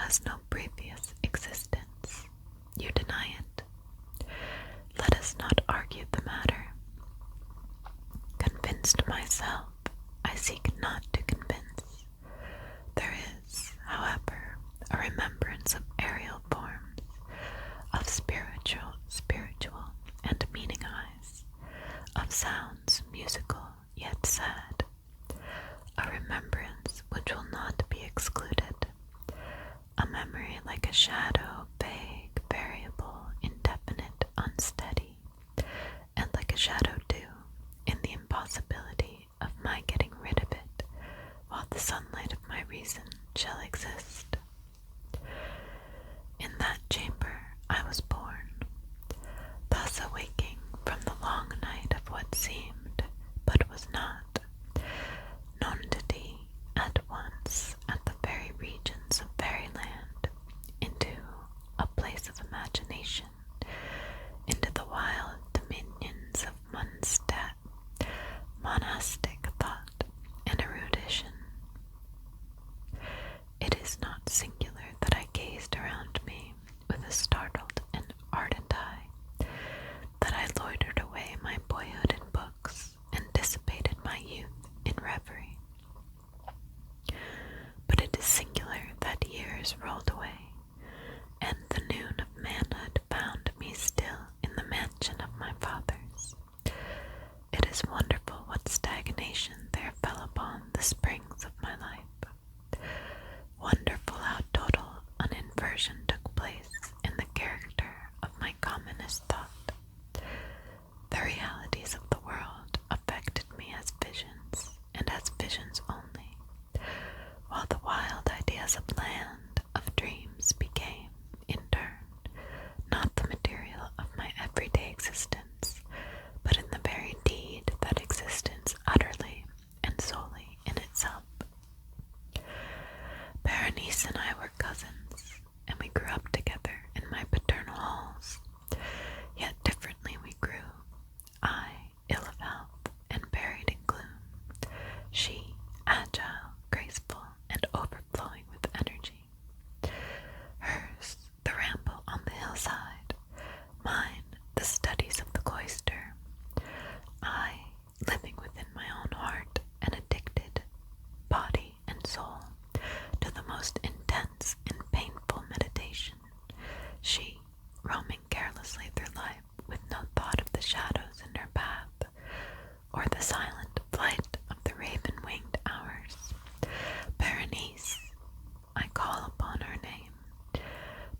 has no previous existence. You deny it. Let us not argue the matter. Convinced myself, I seek not to convince. There is, however, a remembrance of aerial forms, of spiritual and meaning eyes, of sounds musical yet sad, a remembrance which will not be excluded, a memory like a shadow, vague, variable, indefinite, unsteady, and like a shadow too, in the impossibility of my getting rid of it, while the sunlight of my reason shall exist. In that chamber I was born, thus awaking from the long night of what seemed, but was not, nonentity at once at the very regions of fairyland, into a place of imagination, into the wild dominions of monastic thought and erudition. It is not singular that I gazed around me with a startled and ardent eye, that I loitered away my boyhood in books and dissipated my youth in reverie. But it is singular that years rolled away, and the noon of manhood found me still in the mansion of my fathers. It is wonderful what stagnation there fell upon the springs of my life. Wonderful how total an inversion took place in the character of my commonest thought. The realities of the world affected me as visions, and as visions only, while the wild ideas of land, of dreams, became, in turn, not the material of my everyday existence, but in the very deed that existence utterly and solely in itself. Berenice and I were cousins, and we grew up together in my paternal halls, yet differently we grew. I, ill of health and buried in gloom, she, agile, graceful, and overflowing with energy. Hers, the ramble on the hillside, mine, the studies of the cloister. I, living within my own heart and addicted, body and soul, to the most intense and painful meditation. She, roaming carelessly through life with no thought of the shadows in her path, or the silent flight of the raven-winged hours. Berenice, I call upon her name,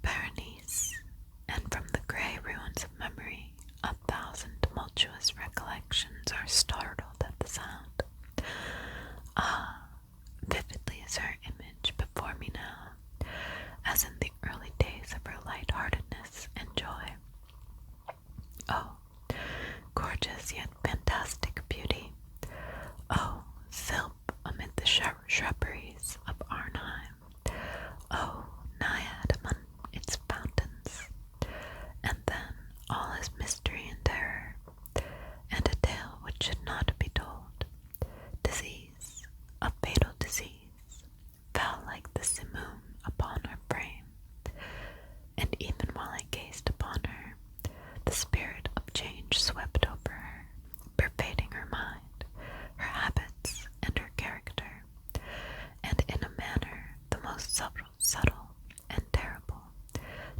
Berenice, and from the grey ruins of memory, 1,000 tumultuous recollections are startled at the sound. Ah, vividly is her image before me now, as in the early days of her light-heartedness and joy. Oh, gorgeous yet fantastic beauty! Oh, sylph amid the shrubberies of Arnheim! Oh, naiad among its fountains! And then all is mystery and terror, and a tale which should not be told. Disease, a fatal disease, fell like the simoon upon her frame, and even while I gazed upon her, the spirit of change swept over her, pervading her mind, her habits, and her character, and in a manner the most subtle and terrible,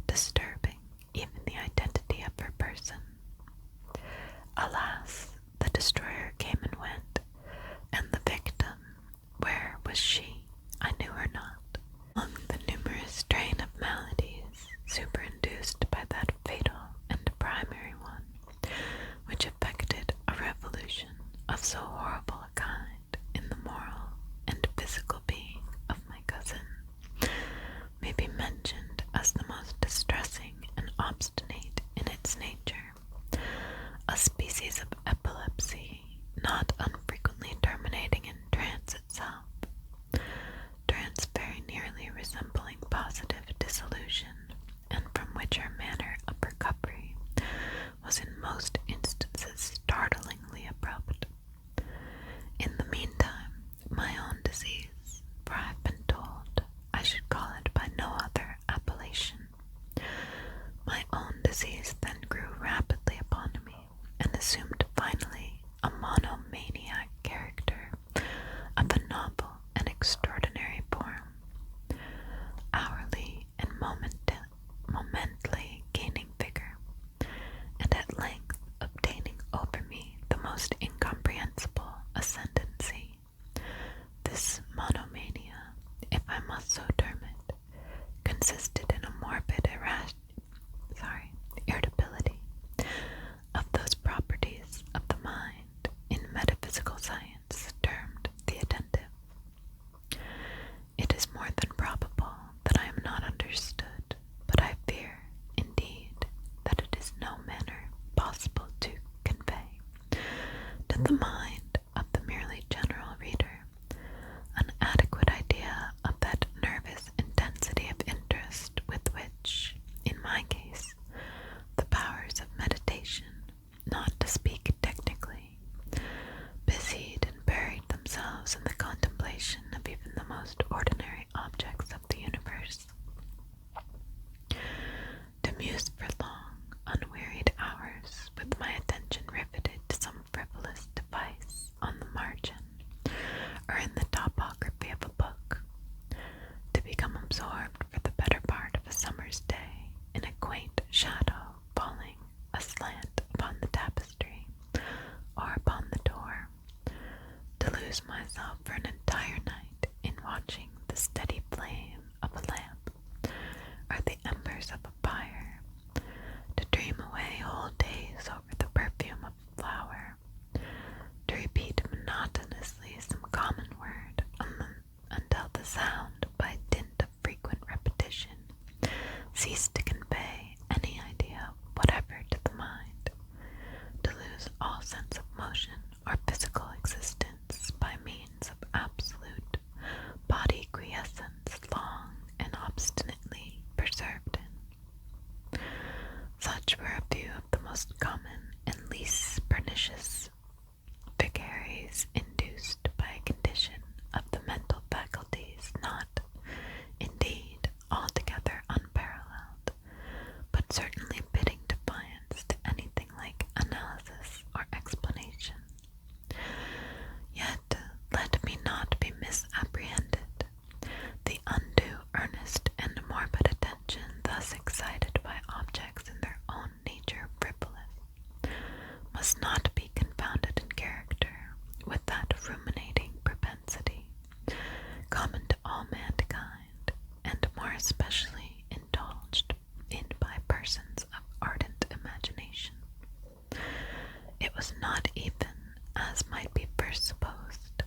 disturbing even the identity of her person. Alas, the destroyer came and went, and the victim, where was she? I knew her not. Among the numerous train of maladies superinduced by that fatal and primary one, which effected a revolution of so horrible a kind in the moral and physical being of my cousin, may be mentioned as the most distressing and obstinate in its nature, a species of epilepsy not unfrequently terminating in trance itself, trance very nearly resembling positive dissolution, and from which her manner of recovery was in most instances startlingly abrupt. In the meantime, my own disease, for I have been told I should call it by no other, most ordinary objects of the universe. To muse for long, unwearied hours, with my attention riveted to some frivolous device on the margin, or in the topography of a book. To become absorbed for the better part of a summer's day in a quaint shadow falling aslant upon the tapestry or upon the door. To lose myself for an entire night in watching the steady flame of a lamp or the embers of a fire. To dream away whole days over the perfume of a flower. To repeat monotonously some common word until the sound, by dint of frequent repetition, ceased to convey any idea whatever to the mind. To lose all sense of motion or physical existence by means of absolute body quiescence long and obstinately preserved in. Such were a few of the most common and least pernicious vagaries induced by a condition of the mental faculties not, indeed, altogether unparalleled, but certainly bidding defiance to anything like analysis or explanation. Yet let me not be misapprehended. The undue earnest and morbid attention thus excited by objects in their own nature frivolous must not be confounded in character with that ruminating propensity common to all mankind, and more especially indulged in by persons of ardent imagination. It was not even, as might be first supposed,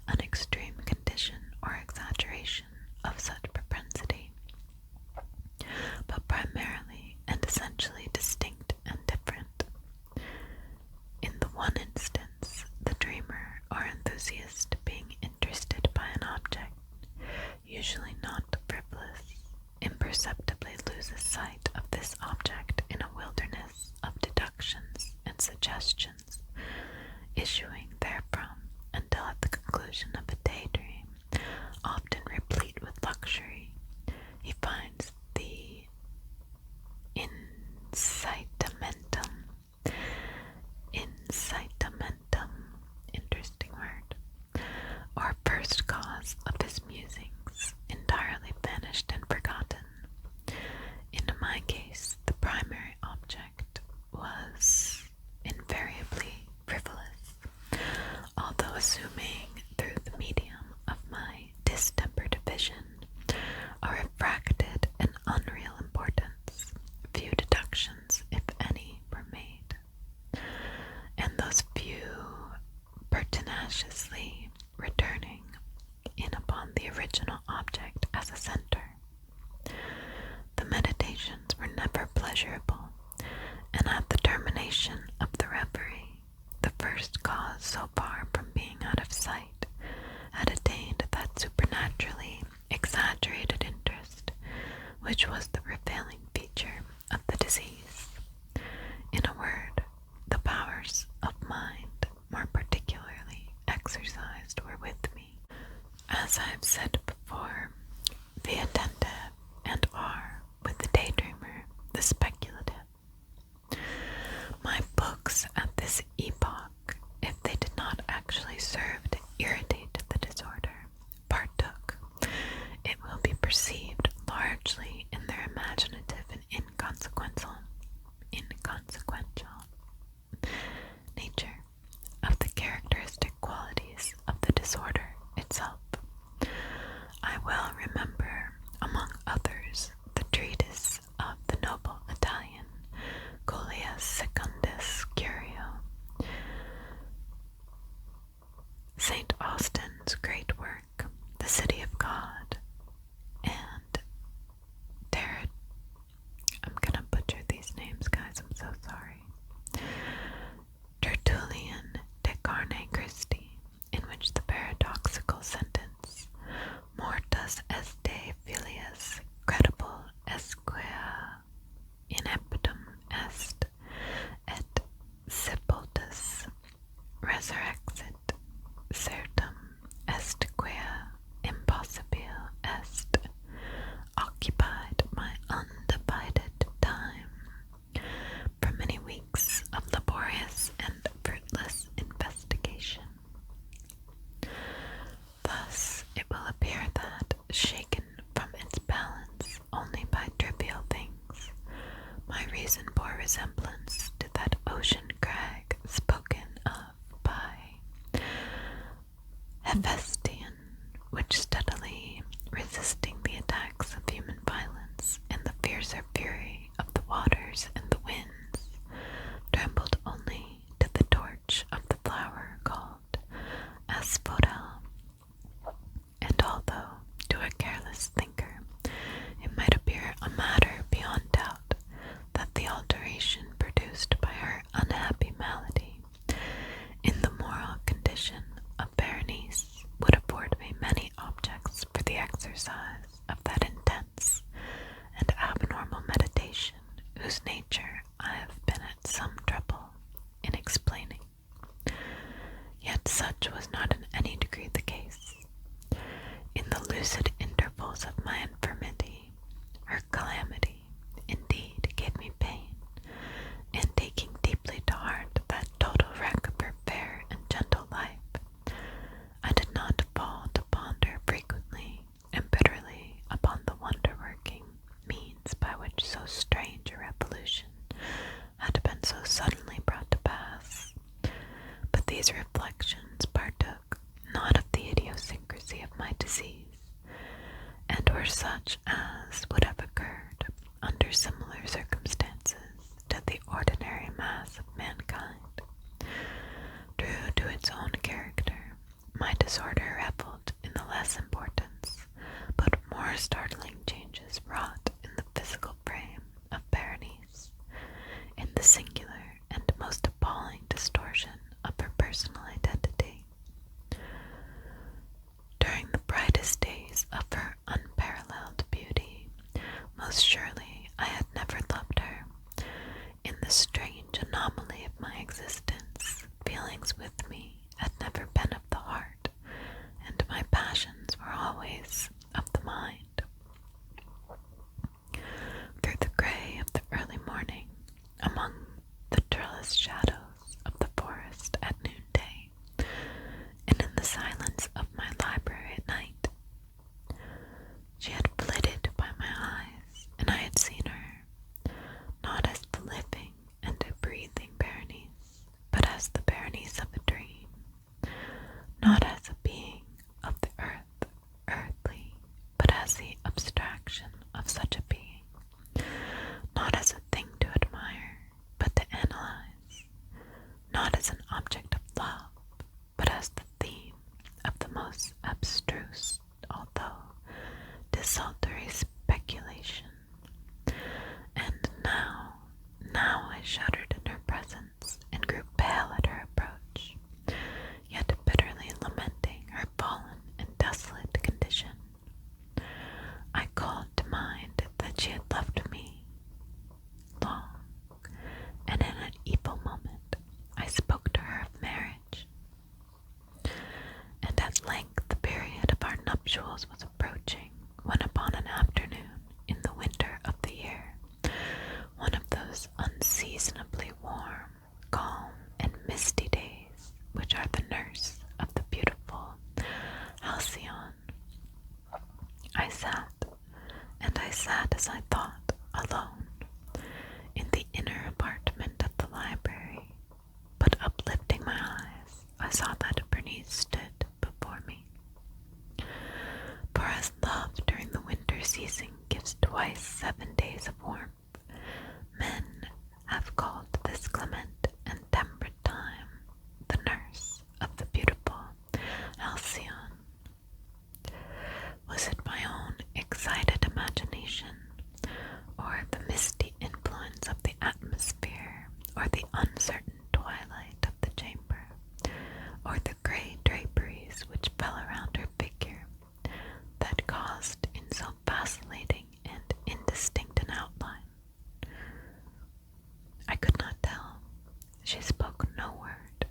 an extreme condition or exaggeration of such propensity, but primarily and essentially distinct and different. In the one instance, the dreamer or enthusiast being interested by an object, usually not frivolous, imperceptibly loses sight of this object in a wilderness of deductions and suggestions issuing therefrom, until at the conclusion of a daydream, often replete with luxury, he finds the incitamentum, interesting word, or first cause of his musings, entirely vanished and forgotten. In my case, the primary object was invariably frivolous, although assuming through the medium of my distempered vision a refracted and unreal importance. Few deductions, if any, were made, and those few pertinaciously returning in upon the original object as a center. The meditations were never pleasurable, and at the termination of the reverie, the first cause, so far from being out of sight, had attained that supernaturally exaggerated interest which was the prevailing feature of the disease. In a word, the powers of mind more particularly exercised were with me. As I have said before, the attentive and are, with the daydreamer, the speculative. My books at this epoch, if they did not actually serve to irritate the disorder, partook, it will be perceived, largely in their imaginative and inconsequential nature of the characteristic qualities of the disorder itself. I well remember a shaken from its balance only by trivial things, my reason bore resemblance to that ocean crag spoken of by Hephaestion, which steadily resisting the attacks of human violence and the fiercer fury of the waters and the winds, trembled only to the torch of the flower called asphodel. And although, to a careless thinker, it might appear a matter beyond doubt that the alteration produced by her unhappy malady in the moral condition of Berenice would afford me many objects for the exercise of that intense and abnormal meditation whose nature I have been at some trouble in explaining. Yet such was not in any degree the case. In the lucid intervals of my infirmity, her calamity indeed gave me pain, and taking deeply to heart that total wreck of her fair and gentle life, I did not fall to ponder frequently and bitterly upon the wonder-working means by which so strange a revolution had been so suddenly brought to pass. But these reflections partook not of the idiosyncrasy of my disease, and were such as would have occurred under similar circumstances to the ordinary mass of mankind. True to its own character, my disorder revelled in the less importance, but more startling changes wrought in the physical frame of Berenice, in the singular and most appalling distortion of her personal identity. During the brightest days of her unparalleled beauty, most surely I had never loved her. In the strange anomaly of my existence, feelings with me had never been of the heart, and my passions were always of the mind. Through the grey of the early morning, among the trellised shadows of the forest at noonday, and in the silence of my library at night, she had flitted by my eyes, and I had seen her, not as the living and breathing Berenice, but as the Berenice of a dream, not as a being of the earth, earthly, but as the abstraction of such a being, not as a thing to admire, but to analyze, not as an object of love, but as the theme of the most abstruse, although desultory speculation. And now I shuddered in her presence, and grew pale at her approach, yet bitterly lamenting her fallen and desolate condition. I called to mind that she had loved me long, and in an evil moment I spoke to her of marriage. And at length the period of our nuptials was approaching, when upon an afternoon in the winter of the year, one of those unseasonably warm, calm, and misty days which are the nurse of the beautiful halcyon, I sat as I thought, alone, in the inner apartment of the library, but uplifting my eyes, I saw that Berenice stood before me. For as love during the winter season gives twice 7 days of warmth, men have called this clement and temperate time the nurse of the beautiful halcyon. Was it my own excited imagination, or the misty influence of the atmosphere, or the uncertain twilight of the chamber, or the grey draperies which fell around her figure, that caused in so vacillating and indistinct an outline? I could not tell. She spoke no word.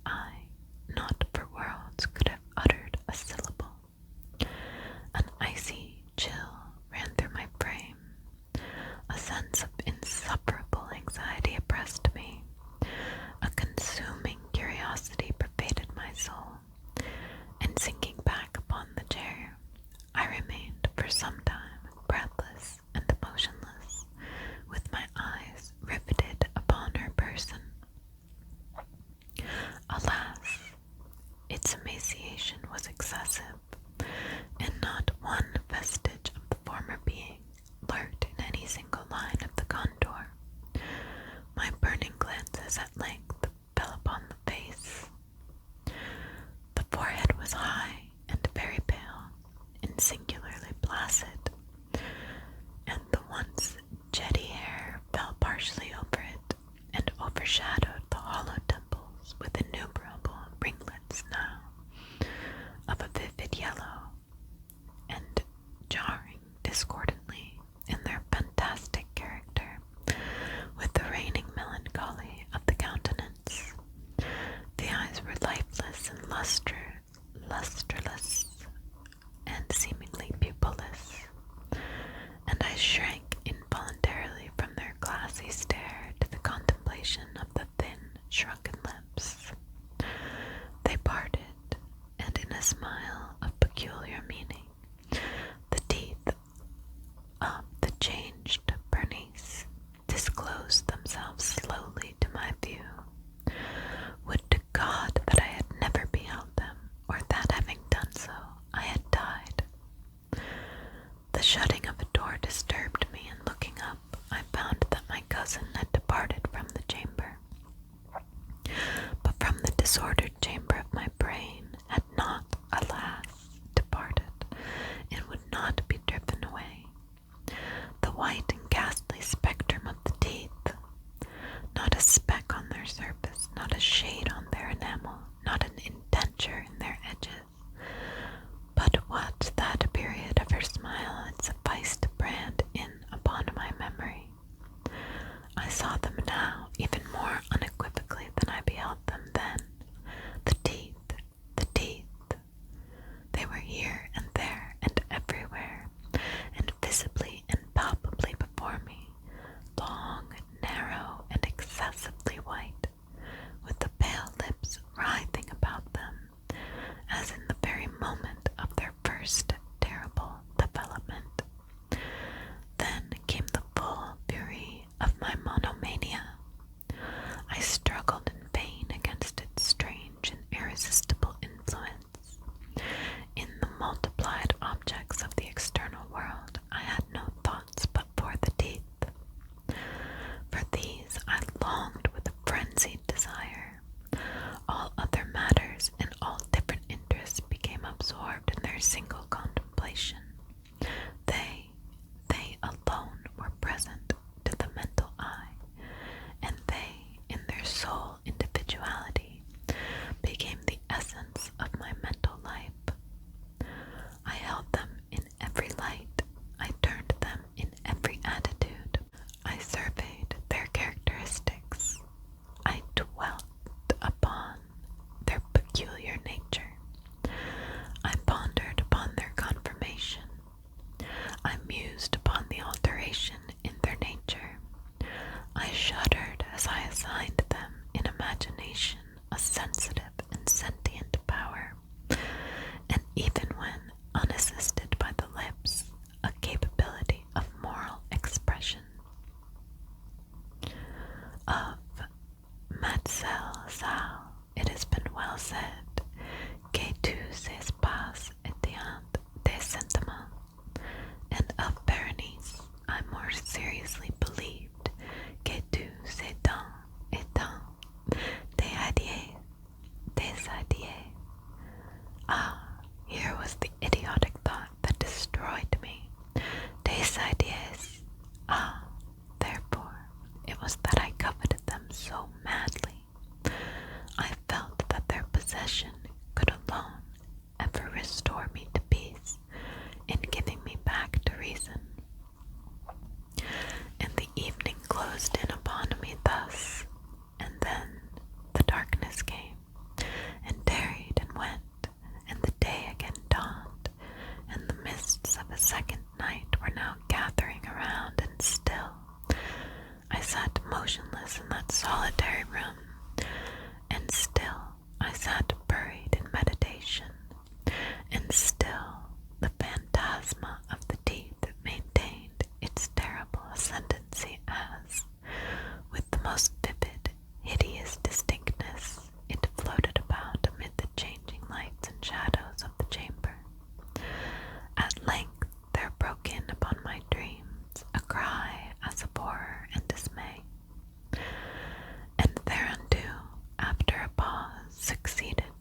I, not for worlds, could have uttered a syllable. An icy chill discordantly in their fantastic character, with the reigning melancholy of the countenance. The eyes were lifeless and lustreless, and seemingly pupilless, and I shrank involuntarily from their glassy stare to the contemplation of the thin, shrunken lips. They parted, and in a smile of peculiar meaning, the teeth of the changed Berenice disclosed themselves slowly to my view. Would to God that I had never beheld them, or that having done so, I had died. The shutting of a door disturbed me, and looking up, I found that my cousin had departed from the chamber. But from the disordered chamber of my brain had not, alas, departed, and would not be driven away. The white and ghastly spectrum of the teeth, not a speck on their surface, not a shade on their enamel, not an indenture in their edges, but what that period of her smile had sufficed to brand in upon my memory. I saw them now even more unequivocally than I beheld them then. The teeth, the teeth. They were here and there and everywhere, and visibly and palpably before me, long, narrow, and excessively white, with the pale lips writhing about them, as in the very moment of their first terrible development. Then came the full fury of my monomania. I struggled in vain against its strange and irresistible influence. In the multiplied objects of the external world, I had no thoughts but for the teeth. For these I longed with a frenzied desire. All other matters and all different interests became absorbed in their single contemplation. They alone were present to the mental eye, and they, in their sole individuality, became the essence of my mental life. I held them in every light, I turned them in every attitude, I surveyed their characteristics, I dwelt upon their peculiar nature, I pondered upon their conformation, I mused upon the alteration in their nature, I shuddered as I assigned them in imagination a sensitive and sentient power, and even when unassisted by the lips, a capability of moral expression. Of Mademoiselle Salle, it has been well said, que tous ces pas étaient des sentiments, and of Berenice, I more seriously believed que tous ces dents étaient des idées, des idées. Ah, here was the idiotic thought that destroyed me. Des ideas. Ah, therefore, it was that I coveted them so madly. I felt that their possession could alone ever restore me to peace in giving me back to reason. And the evening closed in upon me thus, and then the darkness came, and tarried and went, and the day again dawned, and the mists of a second night were now gathering around, and still I sat motionless in that solitary room, and still I sat buried in meditation, and still the phantasma of the teeth maintained its terrible ascendancy as, with the most vivid, hideous distinctness, it floated about amid the changing lights and shadows of the chamber. At length there broke in upon my dreams a cry as of horror and dismay, and thereunto, after a pause, succeeded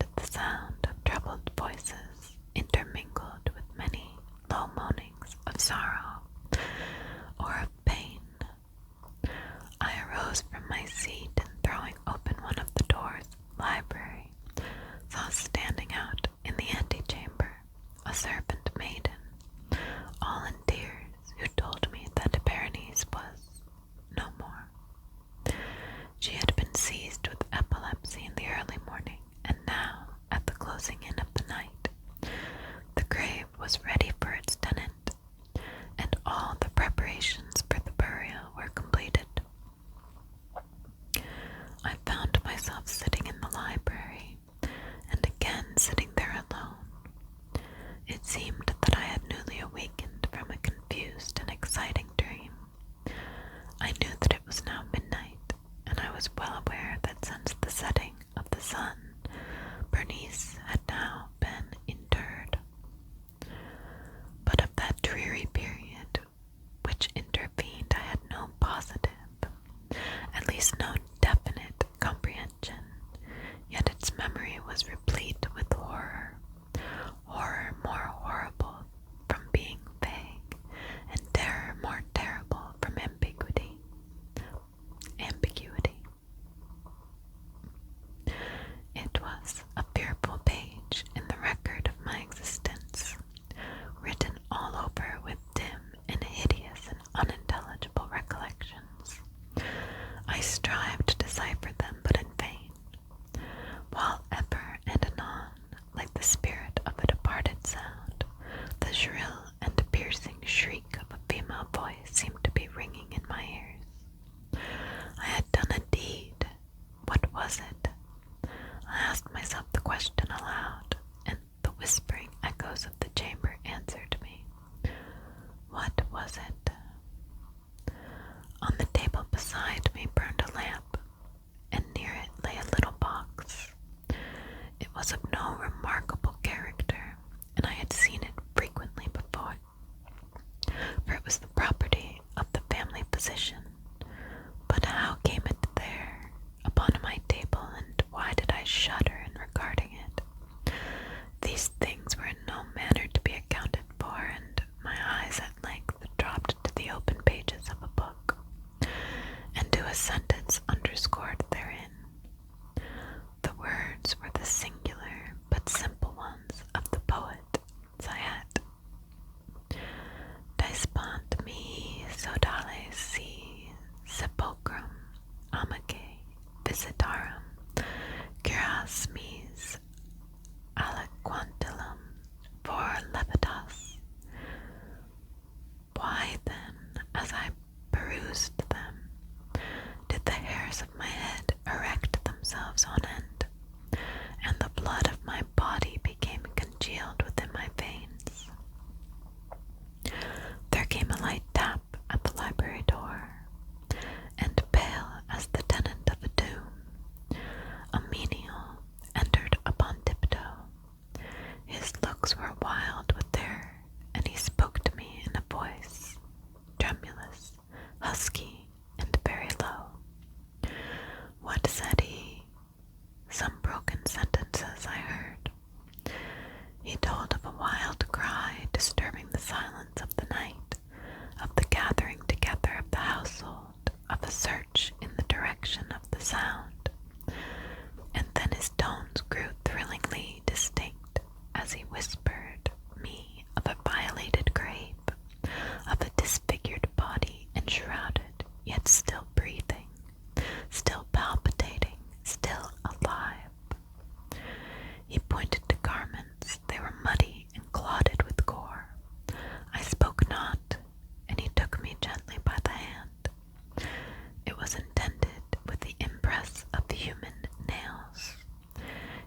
came a light tap at the library door, and pale as the tenant of a tomb, a menial entered upon tiptoe. His looks were wild with terror, and he spoke to me in a voice tremulous, husky, and very low. What said he? Some broken sentences I heard. He told of a wild cry disturbing the silence of the night, of the gathering together of the household, of a search in the direction of the sound. And then his tones grew thrillingly distinct as he whispered me of a violated grave, of a disfigured body enshrouded, yet still breathing, still palpitating, still alive. He pointed to garments. They were muddy and clotted with gore. I spoke not, and he took me gently by the hand. It was intended with the impress of human nails.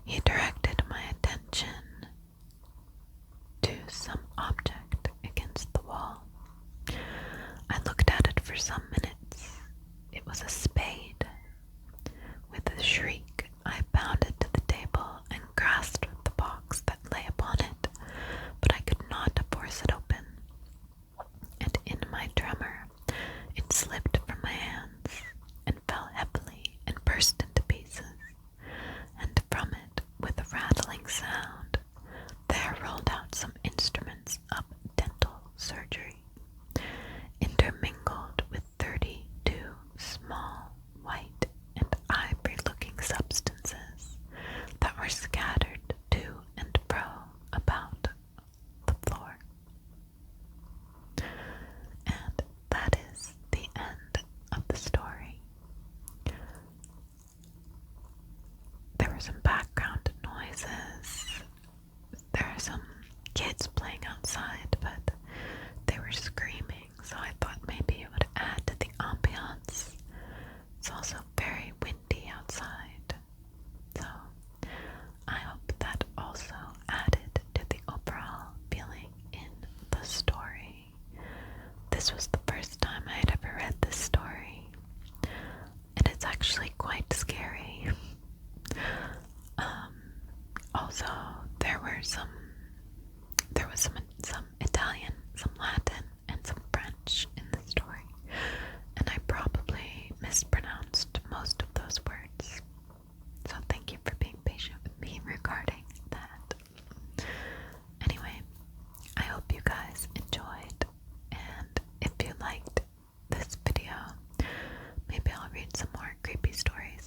He directed my attention to some object against the wall. I looked at it for some minutes. It was a spade. With a shriek, I bounded to the table and grasped the box that lay upon it, but I could not force it open. And in my tremor, it slipped from my hands and fell heavily and burst into pieces. And from it, with a rattling sound, there rolled out some instruments of dental surgery, intermingled with 32 small, white, and ivory-looking substances that were scattered to and fro about the floor. And that is the end of the story. There were some background noises. There are some kids playing outside, but they were screaming, so I thought maybe it would add to the ambiance. It's also very windy outside, so I hope that also added to the overall feeling in the story. This was the first time I had ever read this story, and it's actually quite scary. Also, there was some Italian, some Latin, and some French in the story, and I probably mispronounced most of those words. So thank you for being patient with me regarding that. Anyway, I hope you guys enjoyed, and if you liked this video, maybe I'll read some more creepy stories